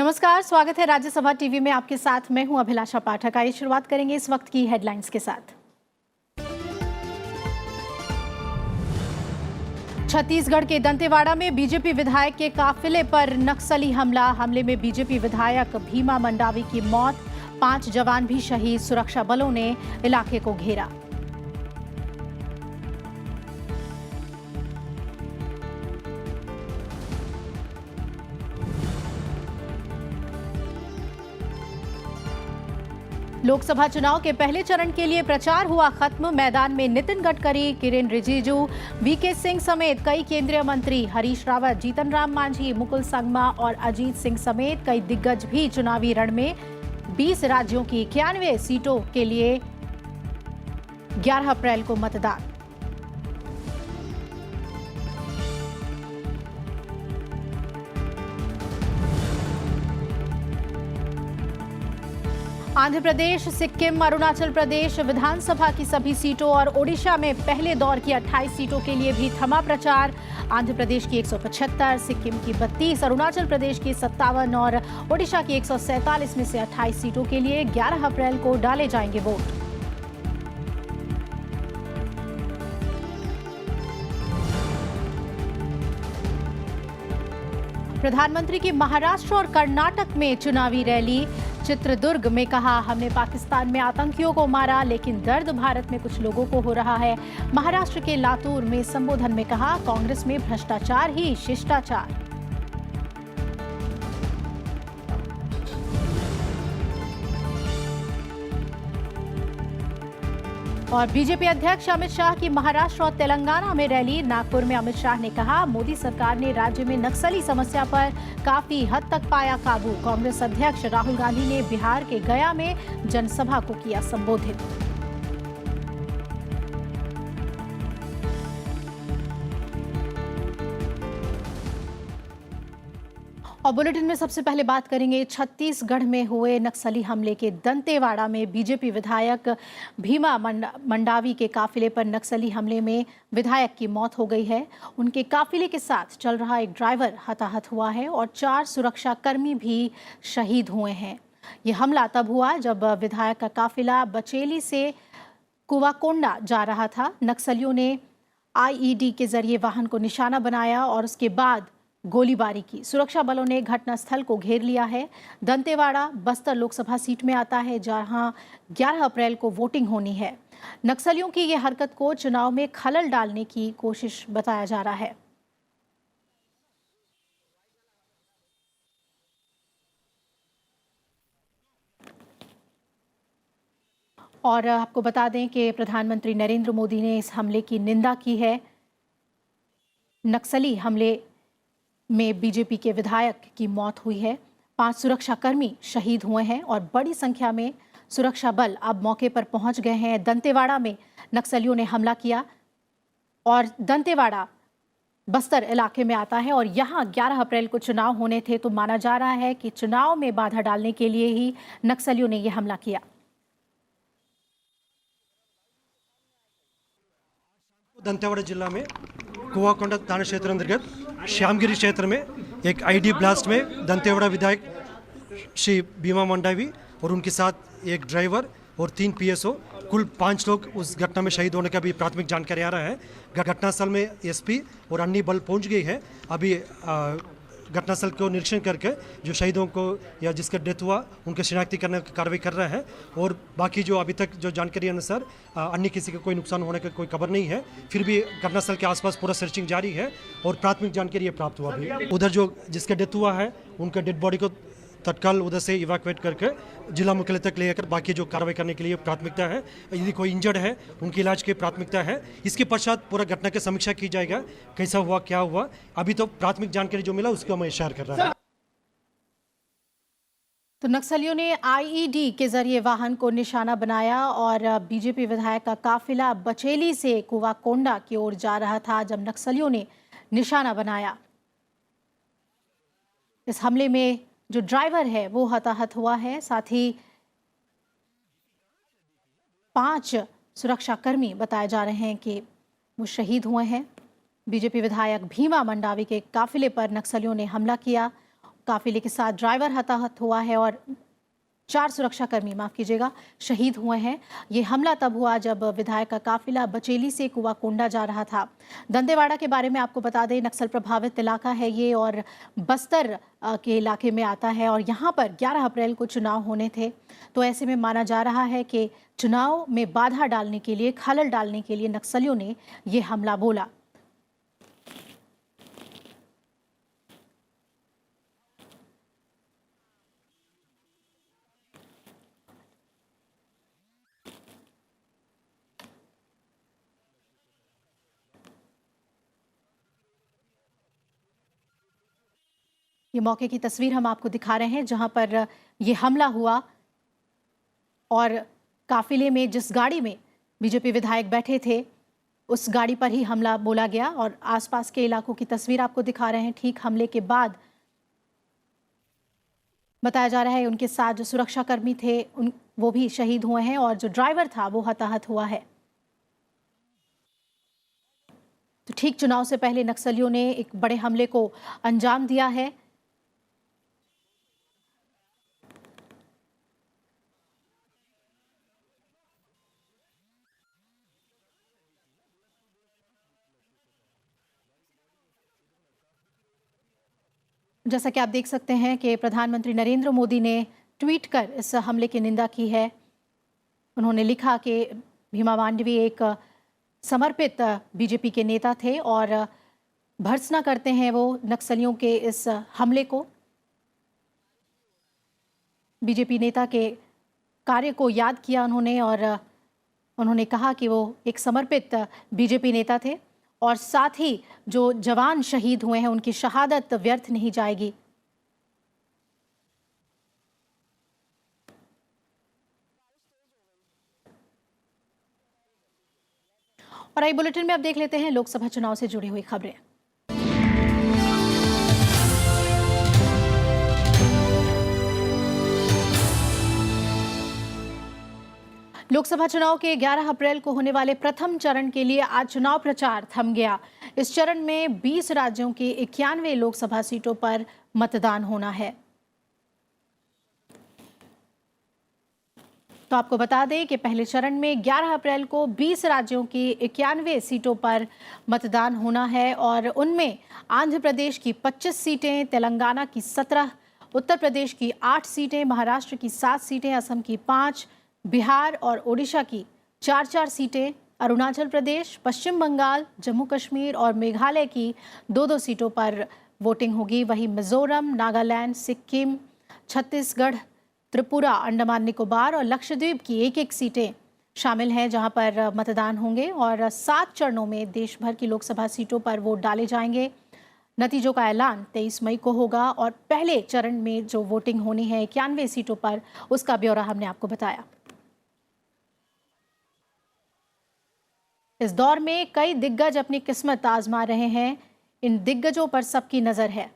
नमस्कार, स्वागत है राज्यसभा टीवी में। आपके साथ मैं हूं अभिलाषा पाठक। आइए शुरुआत करेंगे इस वक्त की हेडलाइंस के साथ। छत्तीसगढ़ के दंतेवाड़ा में बीजेपी विधायक के काफिले पर नक्सली हमले में बीजेपी विधायक भीमा मंडावी की मौत, 5 जवान भी शहीद। सुरक्षा बलों ने इलाके को घेरा। लोकसभा चुनाव के पहले चरण के लिए प्रचार हुआ खत्म। मैदान में नितिन गडकरी, किरेन रिजिजू, वीके सिंह समेत कई केंद्रीय मंत्री, हरीश रावत, जीतन राम मांझी, मुकुल संगमा और अजीत सिंह समेत कई दिग्गज भी चुनावी रण में। 20 राज्यों की 91 सीटों के लिए 11 अप्रैल को मतदान। आंध्र प्रदेश, सिक्किम, अरुणाचल प्रदेश विधानसभा की सभी सीटों और ओडिशा में पहले दौर की 28 सीटों के लिए भी थमा प्रचार। आंध्र प्रदेश की 175, सिक्किम की 32, अरुणाचल प्रदेश की 57 और ओडिशा की 147 में से 28 सीटों के लिए 11 अप्रैल को डाले जाएंगे वोट। प्रधानमंत्री की महाराष्ट्र और कर्नाटक में चुनावी रैली। चित्रदुर्ग में कहा, हमने पाकिस्तान में आतंकियों को मारा, लेकिन दर्द भारत में कुछ लोगों को हो रहा है। महाराष्ट्र के लातूर में संबोधन में कहा, कांग्रेस में भ्रष्टाचार ही शिष्टाचार। और बीजेपी अध्यक्ष अमित शाह की महाराष्ट्र और तेलंगाना में रैली। नागपुर में अमित शाह ने कहा, मोदी सरकार ने राज्य में नक्सली समस्या पर काफी हद तक पाया काबू। कांग्रेस अध्यक्ष राहुल गांधी ने बिहार के गया में जनसभा को किया संबोधित। और बुलेटिन में सबसे पहले बात करेंगे छत्तीसगढ़ में हुए नक्सली हमले के। दंतेवाड़ा में बीजेपी विधायक भीमा मंडावी के काफिले पर नक्सली हमले में विधायक की मौत हो गई है। उनके काफिले के साथ चल रहा एक ड्राइवर हताहत हुआ है और 4 सुरक्षाकर्मी भी शहीद हुए हैं। ये हमला तब हुआ जब विधायक का काफिला बचेली से कुवाकोंडा जा रहा था। नक्सलियों ने आईईडी के जरिए वाहन को निशाना बनाया और उसके बाद गोलीबारी की। सुरक्षा बलों ने घटनास्थल को घेर लिया है। दंतेवाड़ा बस्तर लोकसभा सीट में आता है, जहां 11 अप्रैल को वोटिंग होनी है। नक्सलियों की यह हरकत को चुनाव में खलल डालने की कोशिश बताया जा रहा है। और आपको बता दें कि प्रधानमंत्री नरेंद्र मोदी ने इस हमले की निंदा की है। नक्सली हमले में बीजेपी के विधायक की मौत हुई है, 5 सुरक्षाकर्मी शहीद हुए हैं और बड़ी संख्या में सुरक्षा बल अब मौके पर पहुंच गए हैं। दंतेवाड़ा में नक्सलियों ने हमला किया और दंतेवाड़ा बस्तर इलाके में आता है और यहां 11 अप्रैल को चुनाव होने थे, तो माना जा रहा है कि चुनाव में बाधा डालने के लिए ही नक्सलियों ने यह हमला किया। दंतेवाड़ा जिला में कुवाकोंडा थाना क्षेत्र अंतर्गत श्यामगिरी क्षेत्र में एक आईडी ब्लास्ट में दंतेवाड़ा विधायक श्री भीमा मंडावी और उनके साथ एक ड्राइवर और 3 पीएसओ कुल 5 लोग उस घटना में शहीद होने का भी प्राथमिक जानकारी आ रहा है। घटनास्थल में एसपी और अन्य बल पहुंच गई है। अभी घटनास्थल को निरीक्षण करके जो शहीदों को या जिसका डेथ हुआ उनके शिनाख्ती करने की कार्रवाई कर रहा है। और बाकी जो अभी तक जो जानकारी अनुसार अन्य किसी का कोई नुकसान होने का कोई खबर नहीं है। फिर भी घटनास्थल के आसपास पूरा सर्चिंग जारी है और प्राथमिक जानकारी ये प्राप्त हुआ भी। उधर जो जिसका डेथ हुआ है उनका डेड बॉडी को तत्काल उधर से इवैक्यूएट करके जिला मुख्यालय तक ले जाकर बाकी जो कार्रवाई करने के लिए प्राथमिकता है। यदि कोई इंजर्ड है उनके इलाज की प्राथमिकता है। इसके पश्चात पूरा घटना की समीक्षा की जाएगा, कैसा हुआ क्या हुआ। अभी तो प्राथमिक जानकारी जो मिला उसको मैं शेयर कर रहा हूं। तो नक्सलियों ने आईईडी के जरिए वाहन को निशाना बनाया और बीजेपी विधायक का काफिला बचेली से कुवाकोंडा की ओर जा रहा था जब नक्सलियों ने निशाना बनाया। इस हमले में जो ड्राइवर है वो हताहत हुआ है, साथ ही 5 सुरक्षाकर्मी बताए जा रहे हैं कि वो शहीद हुए हैं। बीजेपी विधायक भीमा मंडावी के काफिले पर नक्सलियों ने हमला किया काफिले के साथ ड्राइवर हताहत हुआ है और 4 सुरक्षाकर्मी शहीद हुए हैं। ये हमला तब हुआ जब विधायक का काफिला बचेली से कुआकोंडा जा रहा था। दंतेवाड़ा के बारे में आपको बता दें, नक्सल प्रभावित इलाका है ये और बस्तर के इलाके में आता है और यहाँ पर 11 अप्रैल को चुनाव होने थे। तो ऐसे में माना जा रहा है कि चुनाव में बाधा डालने के लिए, खलल डालने के लिए नक्सलियों ने ये हमला बोला। ये मौके की तस्वीर हम आपको दिखा रहे हैं जहां पर ये हमला हुआ और काफिले में जिस गाड़ी में बीजेपी विधायक बैठे थे उस गाड़ी पर ही हमला बोला गया और आसपास के इलाकों की तस्वीर आपको दिखा रहे हैं। ठीक हमले के बाद बताया जा रहा है उनके साथ जो सुरक्षाकर्मी थे वो भी शहीद हुए हैं और जो ड्राइवर था वो हताहत हुआ है। तो ठीक चुनाव से पहले नक्सलियों ने एक बड़े हमले को अंजाम दिया है। जैसा कि आप देख सकते हैं कि प्रधानमंत्री नरेंद्र मोदी ने ट्वीट कर इस हमले की निंदा की है। उन्होंने लिखा कि भीमा मांडवी एक समर्पित बीजेपी के नेता थे और भर्त्सना करते हैं वो नक्सलियों के इस हमले को। बीजेपी नेता के कार्य को याद किया उन्होंने और उन्होंने कहा कि वो एक समर्पित बीजेपी नेता थे और साथ ही जो जवान शहीद हुए हैं उनकी शहादत व्यर्थ नहीं जाएगी। और आई बुलेटिन में अब देख लेते हैं लोकसभा चुनाव से जुड़ी हुई खबरें। लोकसभा चुनाव के 11 अप्रैल को होने वाले प्रथम चरण के लिए आज चुनाव प्रचार थम गया। इस चरण में 20 राज्यों की 91 लोकसभा सीटों पर मतदान होना है। तो आपको बता दें कि पहले चरण में 11 अप्रैल को 20 राज्यों की 91 सीटों पर मतदान होना है और उनमें आंध्र प्रदेश की 25 सीटें, तेलंगाना की 17, उत्तर प्रदेश की 8 सीटें, महाराष्ट्र की 7 सीटें, असम की 5, बिहार और ओडिशा की 4-4 सीटें, अरुणाचल प्रदेश, पश्चिम बंगाल, जम्मू कश्मीर और मेघालय की 2-2 सीटों पर वोटिंग होगी। वहीं मिजोरम, नागालैंड, सिक्किम, छत्तीसगढ़, त्रिपुरा, अंडमान निकोबार और लक्षद्वीप की 1-1 सीटें शामिल हैं जहां पर मतदान होंगे और 7 चरणों में देश भर की लोकसभा सीटों पर वोट डाले जाएंगे। नतीजों का ऐलान 23 मई को होगा और पहले चरण में जो वोटिंग होनी है 91 सीटों पर, उसका ब्यौरा हमने आपको बताया। इस दौर में कई दिग्गज अपनी किस्मत आजमा रहे हैं। इन दिग्गजों पर सबकी नजर है।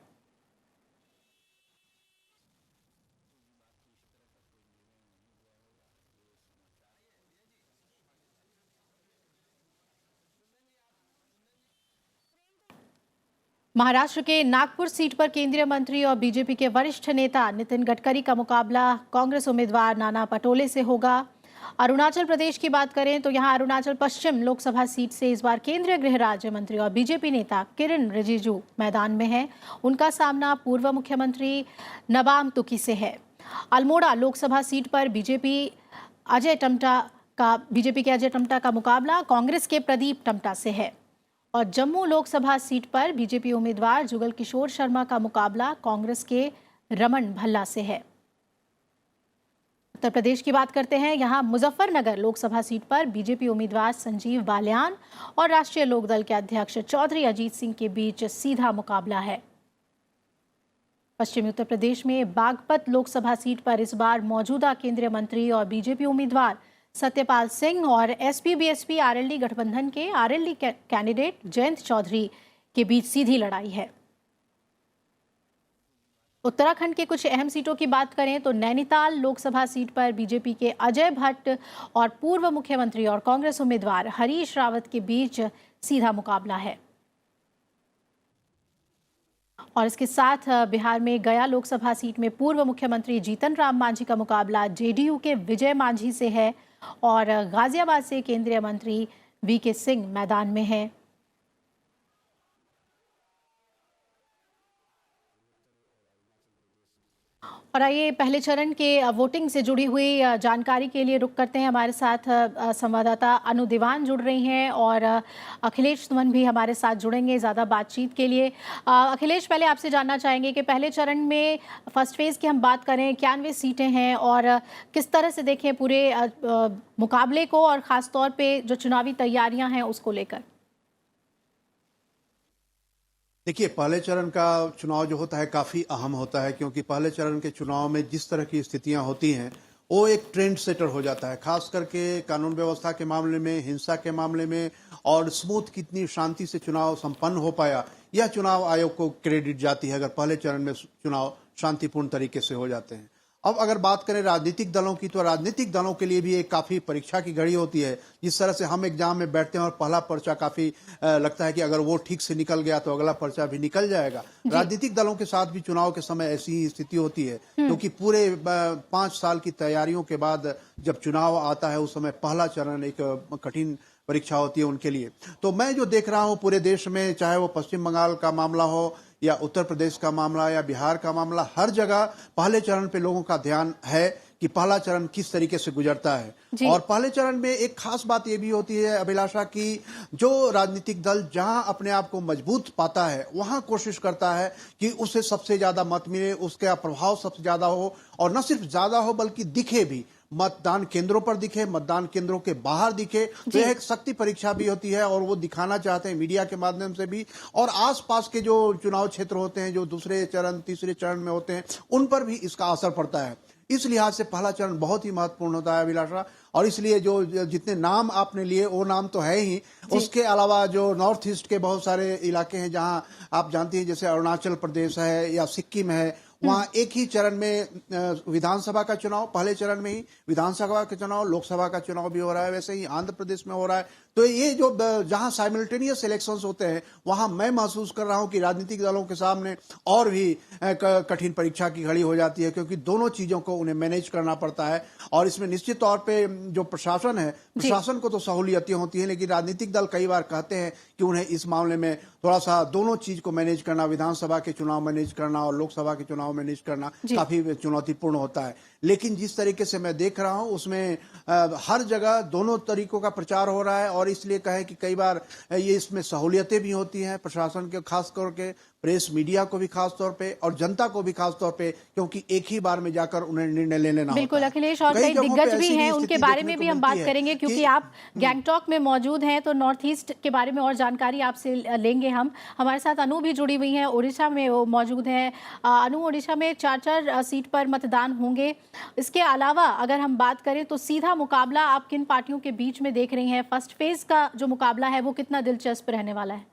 महाराष्ट्र के नागपुर सीट पर केंद्रीय मंत्री और बीजेपी के वरिष्ठ नेता नितिन गडकरी का मुकाबला कांग्रेस उम्मीदवार नाना पटोले से होगा। अरुणाचल प्रदेश की बात करें तो यहां अरुणाचल पश्चिम लोकसभा सीट से इस बार केंद्रीय गृह राज्य मंत्री और बीजेपी नेता किरण रिजिजू मैदान में हैं। उनका सामना पूर्व मुख्यमंत्री नबाम तुकी से है। अल्मोड़ा लोकसभा सीट पर बीजेपी के अजय टम्टा का मुकाबला कांग्रेस के प्रदीप टम्टा से है और जम्मू लोकसभा सीट पर बीजेपी उम्मीदवार जुगल किशोर शर्मा का मुकाबला कांग्रेस के रमन भल्ला से है। उत्तर प्रदेश की बात करते हैं। यहां मुजफ्फरनगर लोकसभा सीट पर बीजेपी उम्मीदवार संजीव बालियान और राष्ट्रीय लोकदल के अध्यक्ष चौधरी अजीत सिंह के बीच सीधा मुकाबला है। पश्चिमी उत्तर प्रदेश में बागपत लोकसभा सीट पर इस बार मौजूदा केंद्रीय मंत्री और बीजेपी उम्मीदवार सत्यपाल सिंह और एसपी-बीएसपी आरएलडी गठबंधन के आरएलडी कैंडिडेट जयंत चौधरी के बीच सीधी लड़ाई है। उत्तराखंड के कुछ अहम सीटों की बात करें तो नैनीताल लोकसभा सीट पर बीजेपी के अजय भट्ट और पूर्व मुख्यमंत्री और कांग्रेस उम्मीदवार हरीश रावत के बीच सीधा मुकाबला है। और इसके साथ बिहार में गया लोकसभा सीट में पूर्व मुख्यमंत्री जीतन राम मांझी का मुकाबला जेडीयू के विजय मांझी से है और गाजियाबाद से केंद्रीय मंत्री वीके सिंह मैदान में है। और आइए पहले चरण के वोटिंग से जुड़ी हुई जानकारी के लिए रुक करते हैं। हमारे साथ संवाददाता अनु दीवान जुड़ रही हैं और अखिलेश सुमन भी हमारे साथ जुड़ेंगे ज़्यादा बातचीत के लिए। अखिलेश, पहले आपसे जानना चाहेंगे कि पहले चरण में फर्स्ट फेज़ की हम बात करें, 91 सीटें हैं और किस तरह से देखें पूरे मुकाबले को और ख़ास तौर पे जो चुनावी तैयारियां हैं उसको लेकर। देखिए, पहले चरण का चुनाव जो होता है काफी अहम होता है, क्योंकि पहले चरण के चुनाव में जिस तरह की स्थितियां होती हैं वो एक ट्रेंड सेटर हो जाता है, खास करके कानून व्यवस्था के मामले में, हिंसा के मामले में, और स्मूथ कितनी शांति से चुनाव संपन्न हो पाया, यह चुनाव आयोग को क्रेडिट जाती है अगर पहले चरण में चुनाव शांतिपूर्ण तरीके से हो जाते हैं। अब अगर बात करें राजनीतिक दलों की, तो राजनीतिक दलों के लिए भी एक काफी परीक्षा की घड़ी होती है। जिस तरह से हम एग्जाम में बैठते हैं और पहला पर्चा काफी लगता है कि अगर वो ठीक से निकल गया तो अगला पर्चा भी निकल जाएगा, राजनीतिक दलों के साथ भी चुनाव के समय ऐसी ही स्थिति होती है, क्योंकि पूरे 5 साल की तैयारियों के बाद जब चुनाव आता है उस समय पहला चरण एक कठिन परीक्षा होती है उनके लिए। तो मैं जो देख रहा हूं पूरे देश में, चाहे वो पश्चिम बंगाल का मामला हो या उत्तर प्रदेश का मामला या बिहार का मामला, हर जगह पहले चरण पे लोगों का ध्यान है कि पहला चरण किस तरीके से गुजरता है। और पहले चरण में एक खास बात यह भी होती है अभिलाषा की, जो राजनीतिक दल जहां अपने आप को मजबूत पाता है वहां कोशिश करता है कि उसे सबसे ज्यादा मत मिले, उसका प्रभाव सबसे ज्यादा हो, और न सिर्फ ज्यादा हो बल्कि दिखे भी, मतदान केंद्रों पर दिखे, मतदान केंद्रों के बाहर दिखे। तो यह एक शक्ति परीक्षा भी होती है और वो दिखाना चाहते हैं मीडिया के माध्यम से भी, और आसपास के जो चुनाव क्षेत्र होते हैं जो दूसरे चरण तीसरे चरण में होते हैं उन पर भी इसका असर पड़ता है। इस लिहाज से पहला चरण बहुत ही महत्वपूर्ण होता है अभिलाषा, और इसलिए जो जितने नाम आपने लिए वो नाम तो है ही, उसके अलावा जो नॉर्थ ईस्ट के बहुत सारे इलाके हैं जहां आप जानती हैं, जैसे अरुणाचल प्रदेश है या सिक्किम है, वहां एक ही चरण में विधानसभा का चुनाव, पहले चरण में ही विधानसभा का चुनाव, लोकसभा का चुनाव भी हो रहा है, वैसे ही आंध्र प्रदेश में हो रहा है। तो ये जो जहां साइमल्टेनियस इलेक्शंस होते हैं वहां मैं महसूस कर रहा हूं कि राजनीतिक दलों के सामने और भी कठिन परीक्षा की घड़ी हो जाती है, क्योंकि दोनों चीजों को उन्हें मैनेज करना पड़ता है। और इसमें निश्चित तौर पे जो प्रशासन है, प्रशासन को तो सहूलियतें होती हैं, लेकिन राजनीतिक दल कई बार कहते हैं कि उन्हें इस मामले में थोड़ा सा दोनों चीज को मैनेज करना, विधानसभा के चुनाव मैनेज करना और लोकसभा के चुनाव मैनेज करना काफी चुनौतीपूर्ण होता है। लेकिन जिस तरीके से मैं देख रहा हूं उसमें हर जगह दोनों तरीकों का प्रचार हो रहा है, और इसलिए कहें कि कई बार ये इसमें सहूलियतें भी होती हैं प्रशासन के, खास करके प्रेस मीडिया को भी खास तौर पे और जनता को भी खास तौर पे, क्योंकि एक ही बार में जाकर उन्हें निर्णय ले लेना बिल्कुल होता है। अखिलेश, और कई दिग्गज भी हैं, उनके बारे में भी हम बात करेंगे, क्योंकि आप गैंगटॉक में मौजूद हैं तो नॉर्थ ईस्ट के बारे में और जानकारी आपसे लेंगे हम। हमारे साथ अनु भी जुड़ी हुई हैं, उड़ीसा में वो मौजूद हैं। अनु, उड़ीसा में 4 सीट पर मतदान होंगे। इसके अलावा अगर हम बात करें तो सीधा मुकाबला आप किन पार्टियों के बीच में देख रही हैं? फर्स्ट फेज का जो मुकाबला है वो कितना दिलचस्प रहने वाला है?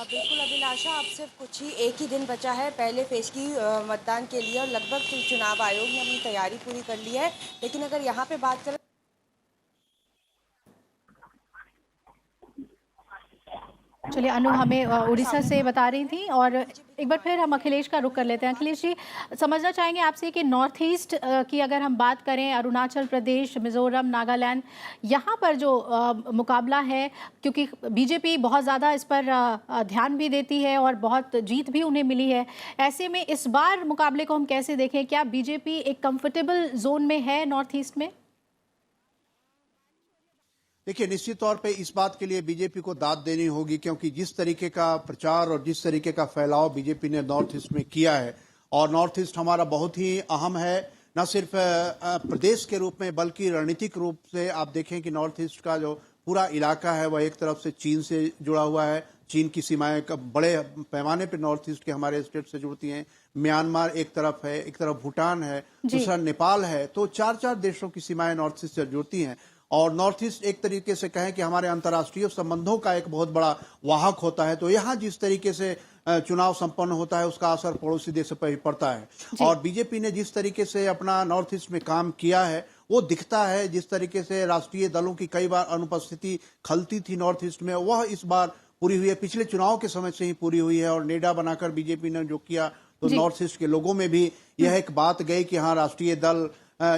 बिल्कुल अभिलाषा, अब सिर्फ कुछ ही एक ही दिन बचा है पहले फेज की मतदान के लिए, और लगभग चुनाव आयोग ने अपनी तैयारी पूरी कर ली है। लेकिन अगर यहाँ पे बात करें, चलिए, अनु हमें उड़ीसा से बता रही थी, और एक बार फिर हम अखिलेश का रुख कर लेते हैं। अखिलेश जी, समझना चाहेंगे आपसे कि नॉर्थ ईस्ट की अगर हम बात करें, अरुणाचल प्रदेश, मिजोरम, नागालैंड, यहाँ पर जो मुकाबला है, क्योंकि बीजेपी बहुत ज़्यादा इस पर ध्यान भी देती है और बहुत जीत भी उन्हें मिली है, ऐसे में इस बार मुकाबले को हम कैसे देखें? क्या बीजेपी एक कंफर्टेबल जोन में है नॉर्थ ईस्ट में? देखिए, निश्चित तौर पे इस बात के लिए बीजेपी को दाद देनी होगी, क्योंकि जिस तरीके का प्रचार और जिस तरीके का फैलाव बीजेपी ने नॉर्थ ईस्ट में किया है, और नॉर्थ ईस्ट हमारा बहुत ही अहम है, न सिर्फ प्रदेश के रूप में बल्कि रणनीतिक रूप से। आप देखें कि नॉर्थ ईस्ट का जो पूरा इलाका है वह एक तरफ से चीन से जुड़ा हुआ है, चीन की सीमाएं बड़े पैमाने पर नॉर्थ ईस्ट के हमारे स्टेट से जुड़ती हैं। म्यांमार एक तरफ है, एक तरफ भूटान है, दूसरा नेपाल है, तो 4 देशों की सीमाएं नॉर्थ ईस्ट से जुड़ती हैं। और नॉर्थ ईस्ट एक तरीके से कहें कि हमारे अंतर्राष्ट्रीय संबंधों का एक बहुत बड़ा वाहक होता है। तो यहाँ जिस तरीके से चुनाव संपन्न होता है उसका असर पड़ोसी देशों पर भी पड़ता है। और बीजेपी ने जिस तरीके से अपना नॉर्थ ईस्ट में काम किया है वो दिखता है। जिस तरीके से राष्ट्रीय दलों की कई बार अनुपस्थिति खलती थी नॉर्थ ईस्ट में, वह इस बार पूरी हुई है। पिछले चुनाव के समय से ही पूरी हुई है और नेडा बनाकर बीजेपी ने जो किया, तो नॉर्थ ईस्ट के लोगों में भी यह एक बात गई कि हाँ, राष्ट्रीय दल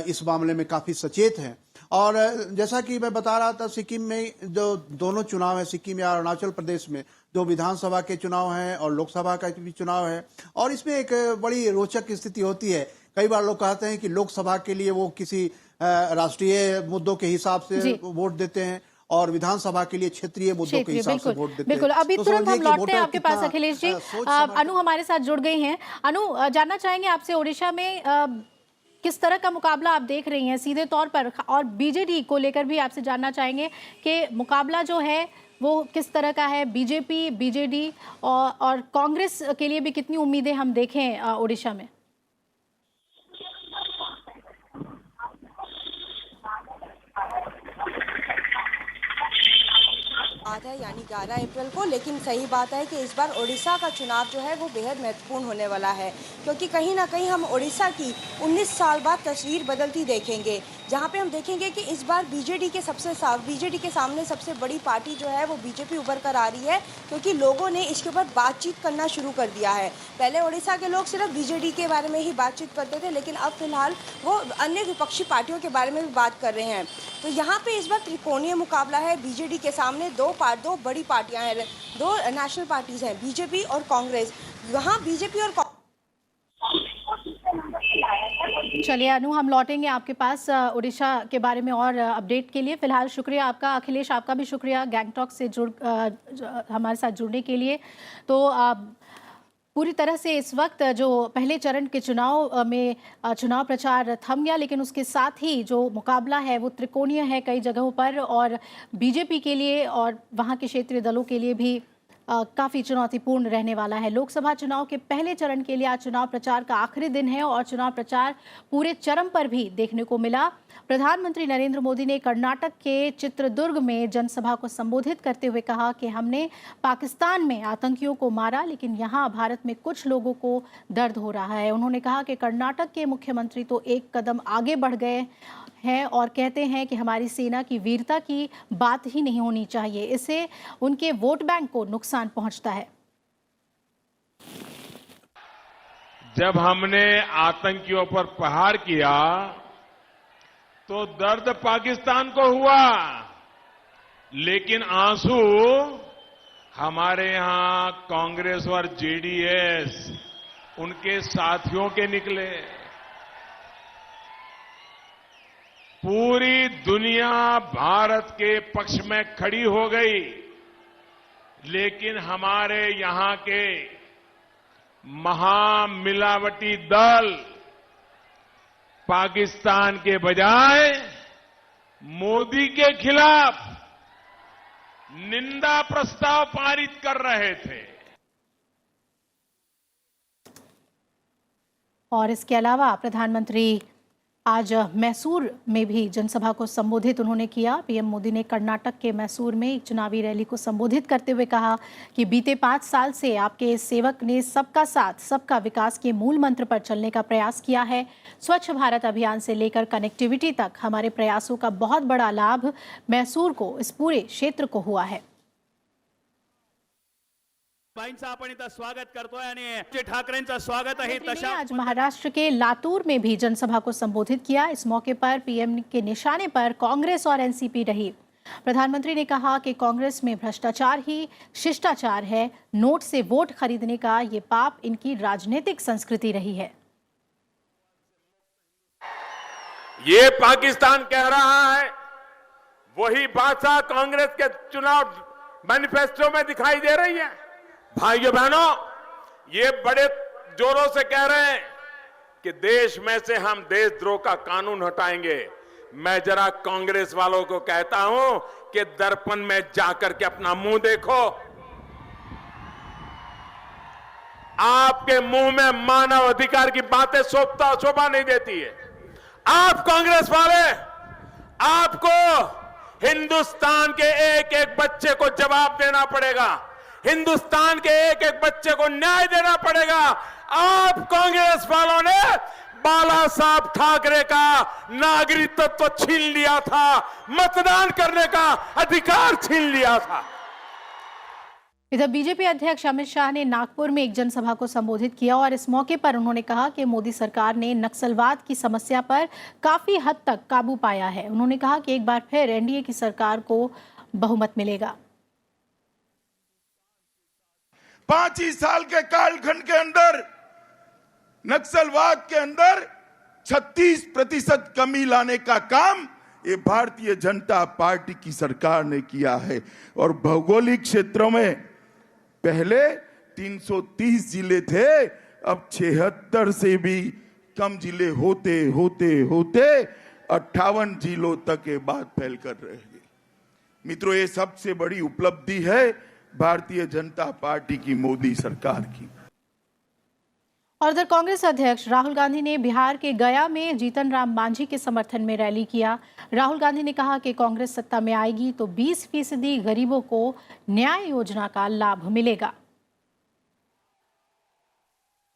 इस मामले में काफी सचेत हैं। और जैसा कि मैं बता रहा था, सिक्किम में जो दोनों चुनाव है, सिक्किम या अरुणाचल प्रदेश में जो विधानसभा के चुनाव हैं और लोकसभा का भी चुनाव है, और इसमें एक बड़ी रोचक स्थिति होती है। कई बार लोग कहते हैं कि लोकसभा के लिए वो किसी राष्ट्रीय मुद्दों के हिसाब से वोट देते हैं और विधानसभा के लिए क्षेत्रीय मुद्दों के हिसाब से वोट देते हैं। बिल्कुल। अभी तो तुरंत हम समझिए कि लौटते हैं आपके पास अखिलेश जी। अनु हमारे साथ जुड़ गई हैं। अनु, जानना चाहेंगे आपसे, ओडिशा में किस तरह का मुकाबला आप देख रही हैं सीधे तौर पर, और बीजेडी को लेकर भी आपसे जानना चाहेंगे कि मुकाबला जो है वो किस तरह का है, बीजेपी, बीजेडी और कांग्रेस के लिए भी कितनी उम्मीदें हम देखें ओडिशा में? बात है यानी 11 अप्रैल को, लेकिन सही बात है कि इस बार ओडिशा का चुनाव जो है वो बेहद महत्वपूर्ण होने वाला है, क्योंकि कहीं ना कहीं हम ओडिशा की 19 साल बाद तस्वीर बदलती देखेंगे, जहां पे हम देखेंगे कि इस बार बीजेडी के सामने सबसे बड़ी पार्टी जो है वो बीजेपी उभर कर आ रही है, क्योंकि लोगों ने इसके ऊपर बातचीत करना शुरू कर दिया है। पहले ओडिशा के लोग सिर्फ बीजेडी के बारे में ही बातचीत करते थे, लेकिन अब फिलहाल वो अन्य विपक्षी पार्टियों के बारे में भी बात कर रहे हैं। तो यहाँ पे इस बार त्रिकोणीय मुकाबला है। बीजेडी के सामने दो बड़ी पार्टियां हैं, दो नेशनल पार्टीज हैं, बीजेपी और कांग्रेस। वहाँ बीजेपी और चलिए अनु, हम लौटेंगे आपके पास उड़ीसा के बारे में और अपडेट के लिए। फिलहाल शुक्रिया आपका। अखिलेश, आपका भी शुक्रिया गैंगटॉक से हमारे साथ जुड़ने के लिए। तो पूरी तरह से इस वक्त जो पहले चरण के चुनाव में चुनाव प्रचार थम गया, लेकिन उसके साथ ही जो मुकाबला है वो त्रिकोणीय है कई जगहों पर, और बीजेपी के लिए और वहाँ के क्षेत्रीय दलों के लिए भी काफ़ी चुनौतीपूर्ण रहने वाला है। लोकसभा चुनाव के पहले चरण के लिए आज चुनाव प्रचार का आखिरी दिन है और चुनाव प्रचार पूरे चरम पर भी देखने को मिला। प्रधानमंत्री नरेंद्र मोदी ने कर्नाटक के चित्रदुर्ग में जनसभा को संबोधित करते हुए कहा कि हमने पाकिस्तान में आतंकियों को मारा, लेकिन यहाँ भारत में कुछ लोगों को दर्द हो रहा है। उन्होंने कहा कि कर्नाटक के मुख्यमंत्री तो एक कदम आगे बढ़ गए हैं और कहते हैं कि हमारी सेना की वीरता की बात ही नहीं होनी चाहिए, इससे उनके वोट बैंक को नुकसान पहुंचता है। जब हमने आतंकियों पर प्रहार किया तो दर्द पाकिस्तान को हुआ, लेकिन आंसू हमारे यहां कांग्रेस और जेडीएस उनके साथियों के निकले। पूरी दुनिया भारत के पक्ष में खड़ी हो गई, लेकिन हमारे यहां के महामिलावटी दल पाकिस्तान के बजाय मोदी के खिलाफ निंदा प्रस्ताव पारित कर रहे थे। और इसके अलावा प्रधानमंत्री आज मैसूर में भी जनसभा को संबोधित उन्होंने किया। पीएम मोदी ने कर्नाटक के मैसूर में एक चुनावी रैली को संबोधित करते हुए कहा कि बीते 5 साल से आपके सेवक ने सबका साथ सबका विकास के मूल मंत्र पर चलने का प्रयास किया है। स्वच्छ भारत अभियान से लेकर कनेक्टिविटी तक हमारे प्रयासों का बहुत बड़ा लाभ मैसूर को, इस पूरे क्षेत्र को हुआ है। आपण इथं स्वागत करतोय आणि ठाकरेंचं स्वागत आहे। तशा आज महाराष्ट्र के लातूर में भी जनसभा को संबोधित किया। इस मौके पर पीएम के निशाने पर कांग्रेस और एनसीपी रही। प्रधानमंत्री ने कहा कि कांग्रेस में भ्रष्टाचार ही शिष्टाचार है, नोट से वोट खरीदने का ये पाप इनकी राजनीतिक संस्कृति रही है। ये पाकिस्तान कह रहा है, वही भाषा कांग्रेस के चुनाव मैनिफेस्टो में दिखाई दे रही है। भाइयों बहनों, ये बड़े जोरों से कह रहे हैं कि देश में से हम देशद्रोह का कानून हटाएंगे। मैं जरा कांग्रेस वालों को कहता हूं कि दर्पण में जाकर के अपना मुंह देखो। आपके मुंह में मानव अधिकार की बातें शोभा नहीं देती है। आप कांग्रेस वाले, आपको हिंदुस्तान के एक एक बच्चे को जवाब देना पड़ेगा, हिंदुस्तान के एक एक बच्चे को न्याय देना पड़ेगा। आप कांग्रेस वालों ने बाला साहब ठाकरे का नागरिकत्व छीन लिया था, मतदान करने का अधिकार छीन लिया था। इधर बीजेपी अध्यक्ष अमित शाह ने नागपुर में एक जनसभा को संबोधित किया और इस मौके पर उन्होंने कहा कि मोदी सरकार ने नक्सलवाद की समस्या पर काफी हद तक काबू पाया है। उन्होंने कहा कि एक बार फिर एनडीए की सरकार को बहुमत मिलेगा। 5 ही साल के कालखंड के अंदर नक्सलवाद के अंदर 36% कमी लाने का काम ये भारतीय जनता पार्टी की सरकार ने किया है। और भौगोलिक क्षेत्रों में पहले 330 जिले थे, अब 76 से भी कम जिले होते होते होते 58 जिलों तक ये बात फैल कर रहे हैं। मित्रों, ये सबसे बड़ी उपलब्धि है भारतीय जनता पार्टी की, मोदी सरकार की। और उधर कांग्रेस अध्यक्ष राहुल गांधी ने बिहार के गया में जीतन राम मांझी के समर्थन में रैली किया। राहुल गांधी ने कहा कि कांग्रेस सत्ता में आएगी तो 20% गरीबों को न्याय योजना का लाभ मिलेगा।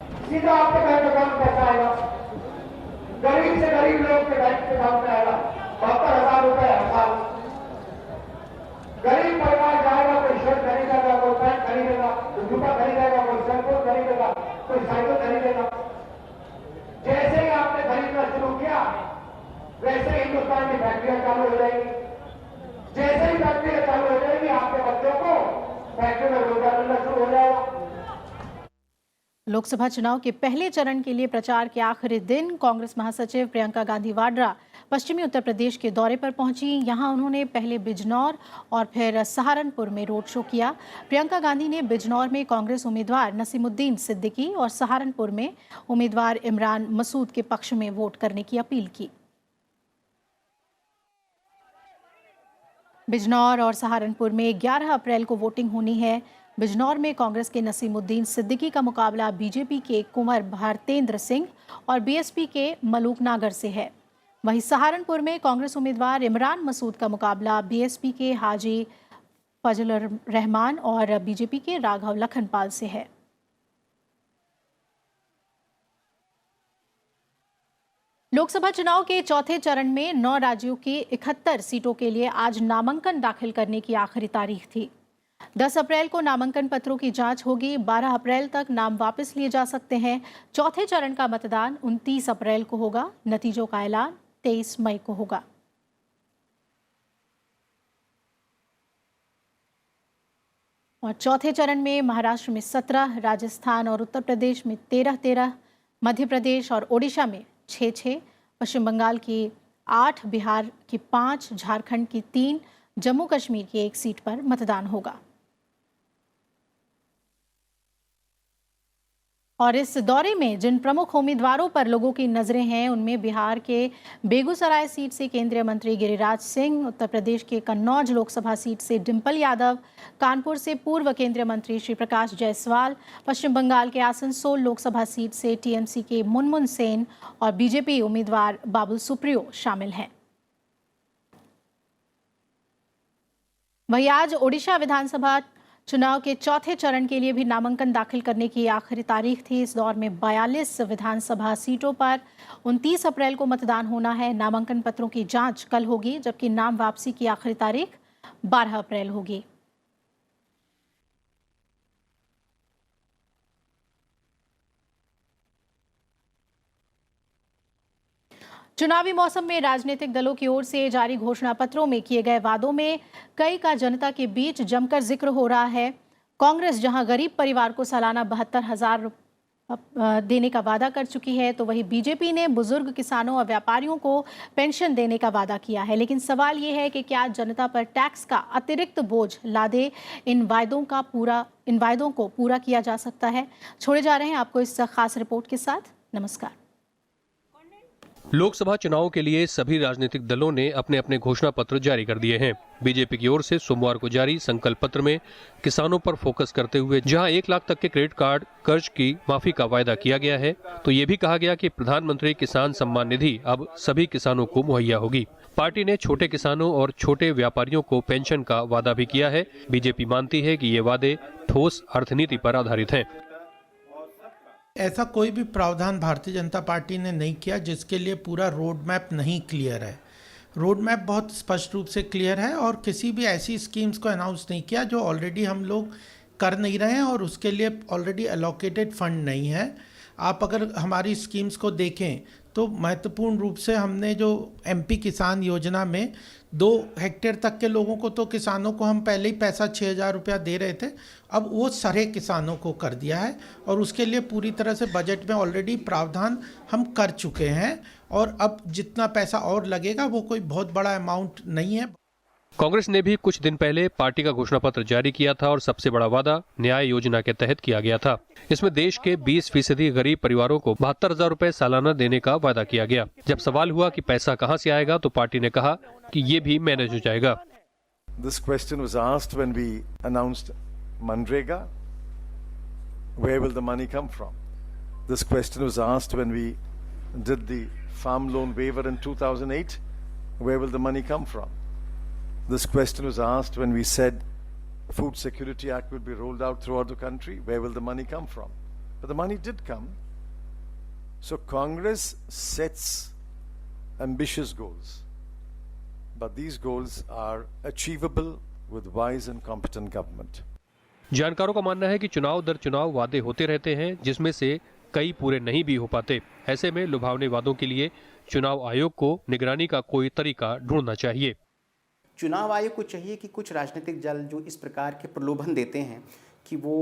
सीधा आपके बैंक अकाउंट पैसा आएगा, गरीब से गरीब लोग के बैंक अकाउंट में आएगा 72,000 रुपए हर साल। गरीब परिवार जाएगा, कोई शर्ट खरीदेगा, कोई पैंट खरीदेगा, कोई जूता खरीदेगा, कोई सेलफोन खरीदेगा, कोई साइकिल खरीदेगा। जैसे ही आपने खरीदना शुरू किया वैसे ही हिंदुस्तान की फैक्ट्रियां चालू हो जाएंगी। जैसे ही फैक्ट्रियां चालू हो जाएंगी आपके बच्चों को फैक्ट्री में रोजगार मिलना शुरू हो जाएगा। लोकसभा चुनाव के पहले चरण के लिए प्रचार के आखिरी दिन कांग्रेस महासचिव प्रियंका गांधी वाड्रा पश्चिमी उत्तर प्रदेश के दौरे पर पहुंची। यहां उन्होंने पहले बिजनौर और फिर सहारनपुर में रोड शो किया। प्रियंका गांधी ने बिजनौर में कांग्रेस उम्मीदवार नसीमुद्दीन सिद्दीकी और सहारनपुर में उम्मीदवार इमरान मसूद के पक्ष में वोट करने की अपील की। बिजनौर और सहारनपुर में 11 अप्रैल को वोटिंग होनी है। बिजनौर में कांग्रेस के नसीमुद्दीन सिद्दीकी का मुकाबला बीजेपी के कुंवर भारतेंद्र सिंह और बीएसपी के मलूक नागर से है। वहीं सहारनपुर में कांग्रेस उम्मीदवार इमरान मसूद का मुकाबला बीएसपी के हाजी फजल रहमान और बीजेपी के राघव लखनपाल से है। लोकसभा चुनाव के चौथे चरण में 9 राज्यों की 71 सीटों के लिए आज नामांकन दाखिल करने की आखिरी तारीख थी। 10 अप्रैल को नामांकन पत्रों की जांच होगी। 12 अप्रैल तक नाम वापस लिए जा सकते हैं। चौथे चरण का मतदान 29 अप्रैल को होगा। नतीजों का ऐलान 23 मई को होगा। और चौथे चरण में महाराष्ट्र में 17, राजस्थान और उत्तर प्रदेश में 13-13, मध्य प्रदेश और ओडिशा में 6-6, पश्चिम बंगाल की 8, बिहार की 5, झारखंड की 3, जम्मू कश्मीर की 1 सीट पर मतदान होगा। और इस दौरे में जिन प्रमुख उम्मीदवारों पर लोगों की नजरें हैं उनमें बिहार के बेगूसराय सीट से केंद्रीय मंत्री गिरिराज सिंह, उत्तर प्रदेश के कन्नौज लोकसभा सीट से डिंपल यादव, कानपुर से पूर्व केंद्रीय मंत्री श्री प्रकाश जायसवाल, पश्चिम बंगाल के आसनसोल लोकसभा सीट से टीएमसी के मुनमुन सेन और बीजेपी उम्मीदवार बाबुल सुप्रियो शामिल हैं। वहीं आज ओडिशा विधानसभा चुनाव के चौथे चरण के लिए भी नामांकन दाखिल करने की आखिरी तारीख थी। इस दौर में 42 विधानसभा सीटों पर 29 अप्रैल को मतदान होना है। नामांकन पत्रों की जांच कल होगी, जबकि नाम वापसी की आखिरी तारीख 12 अप्रैल होगी। चुनावी मौसम में राजनीतिक दलों की ओर से जारी घोषणा पत्रों में किए गए वादों में कई का जनता के बीच जमकर जिक्र हो रहा है। कांग्रेस जहां गरीब परिवार को सालाना 72,000 देने का वादा कर चुकी है, तो वहीं बीजेपी ने बुजुर्ग किसानों और व्यापारियों को पेंशन देने का वादा किया है। लेकिन सवाल ये है कि क्या जनता पर टैक्स का अतिरिक्त बोझ लादे इन वायदों को पूरा किया जा सकता है। छोड़े जा रहे हैं आपको इस खास रिपोर्ट के साथ। नमस्कार। लोकसभा चुनाव के लिए सभी राजनीतिक दलों ने अपने अपने घोषणा पत्र जारी कर दिए हैं। बीजेपी की ओर से सोमवार को जारी संकल्प पत्र में किसानों पर फोकस करते हुए जहां 1 लाख तक के क्रेडिट कार्ड कर्ज की माफी का वायदा किया गया है, तो ये भी कहा गया कि प्रधानमंत्री किसान सम्मान निधि अब सभी किसानों को मुहैया होगी। पार्टी ने छोटे किसानों और छोटे व्यापारियों को पेंशन का वादा भी किया है। बीजेपी मानती है कि ये वादे ठोस अर्थनीति पर आधारित हैं। ऐसा कोई भी प्रावधान भारतीय जनता पार्टी ने नहीं किया जिसके लिए पूरा रोड मैप नहीं क्लियर है। रोड मैप बहुत स्पष्ट रूप से क्लियर है और किसी भी ऐसी स्कीम्स को अनाउंस नहीं किया जो ऑलरेडी हम लोग कर नहीं रहे हैं और उसके लिए ऑलरेडी एलोकेटेड फंड नहीं है। आप अगर हमारी स्कीम्स को देखें तो महत्वपूर्ण रूप से हमने जो एमपी किसान योजना में 2 हेक्टेयर तक के लोगों को तो किसानों को हम पहले ही पैसा 6,000 रुपया दे रहे थे, अब वो सारे किसानों को कर दिया है और उसके लिए पूरी तरह से बजट में ऑलरेडी प्रावधान हम कर चुके हैं और अब जितना पैसा और लगेगा वो कोई बहुत बड़ा अमाउंट नहीं है। कांग्रेस ने भी कुछ दिन पहले पार्टी का घोषणा पत्र जारी किया था और सबसे बड़ा वादा न्याय योजना के तहत किया गया था। इसमें देश के 20% गरीब परिवारों को 72,000 रुपए सालाना देने का वादा किया गया। जब सवाल हुआ कि पैसा कहां से आएगा तो पार्टी ने कहा कि ये भी मैनेज हो जाएगा। This question was asked when we announced Manrega. Where will the money come from? This question was asked when we did the farm loan waiver in 2008. Where will the money come from? This question was asked when we said Food Security Act will be rolled out throughout the country. Where will the money come from? But the money did come. So Congress sets ambitious goals. But these goals are achievable with wise and competent government. जानकारों का मानना है कि चुनाव दर चुनाव वादे होते रहते हैं जिसमें से कई पूरे नहीं भी हो पाते। ऐसे में लुभावने वादों के लिए चुनाव आयोग को निगरानी का कोई तरीका ढूंढना चाहिए। चुनाव आयोग को चाहिए कि कुछ राजनीतिक दल जो इस प्रकार के प्रलोभन देते हैं कि वो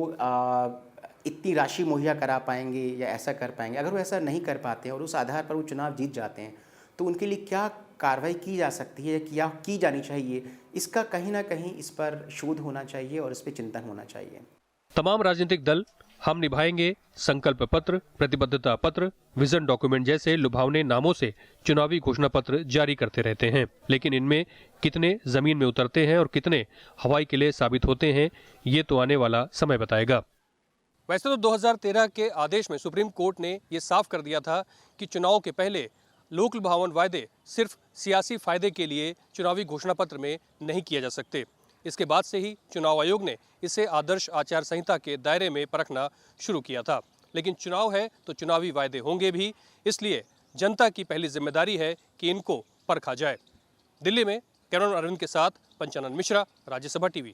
इतनी राशि मुहैया करा पाएंगे या ऐसा कर पाएंगे, अगर वो ऐसा नहीं कर पाते हैं और उस आधार पर वो चुनाव जीत जाते हैं तो उनके लिए क्या कार्रवाई की जा सकती है या की जानी चाहिए, इसका कहीं ना कहीं इस पर शोध होना चाहिए और इस पर चिंतन होना चाहिए। तमाम राजनीतिक दल हम निभाएंगे संकल्प पत्र, प्रतिबद्धता पत्र, विजन डॉक्यूमेंट जैसे लुभावने नामों से चुनावी घोषणा पत्र जारी करते रहते हैं, लेकिन इनमें कितने जमीन में उतरते हैं और कितने हवाई किले साबित होते हैं ये तो आने वाला समय बताएगा। वैसे तो 2013 के आदेश में सुप्रीम कोर्ट ने ये साफ कर दिया था कि चुनाव के पहले लोक लुभावन वायदे सिर्फ सियासी फायदे के लिए चुनावी घोषणा पत्र में नहीं किए जा सकते। इसके बाद से ही चुनाव आयोग ने इसे आदर्श आचार संहिता के दायरे में परखना शुरू किया था। लेकिन चुनाव है तो चुनावी वायदे होंगे भी, इसलिए जनता की पहली जिम्मेदारी है कि इनको परखा जाए। दिल्ली में कैमरामैन अरविंद के साथ पंचानन मिश्रा, राज्यसभा टीवी।